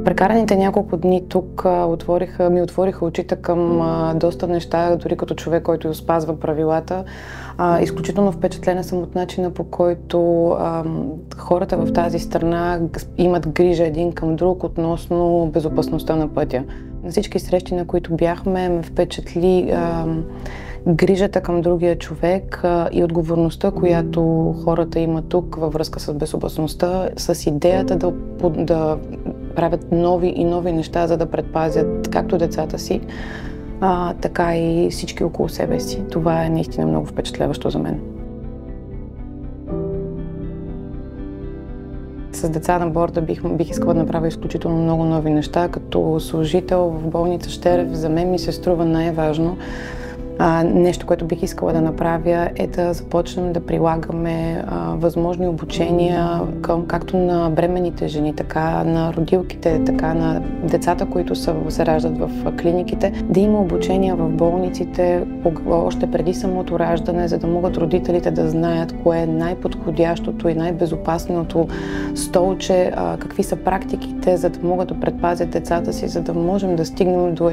Прекараните няколко дни тук ми отвориха очите към доста неща, дори като човек, който спазва правилата. Изключително впечатлена съм от начина, по който хората в тази страна имат грижа един към друг относно безопасността на пътя. На всички срещи, на които бяхме, ме впечатли грижата към другия човек и отговорността, която хората имат тук във връзка с безопасността, с идеята да правят нови и нови неща, за да предпазят както децата си, така и всички около себе си. Това е наистина много впечатляващо за мен. С деца на борда бих искала да направя изключително много нови неща. Като служител в болница Щерев, за мен ми се струва най-важно. Нещо, което бих искала да направя, е да започнем да прилагаме възможни обучения както на бременните жени, така на родилките, така на децата, които се раждат в клиниките. Да има обучения в болниците още преди самото раждане, за да могат родителите да знаят кое е най-подходящото и най-безопасното столче, какви са практиките, за да могат да предпазят децата си, за да можем да стигнем до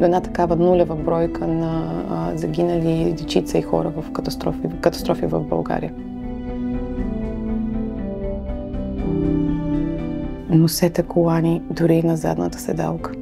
една такава нулева бройка на загинали дечица и хора в катастрофи в България. Носете колани дори на задната седалка.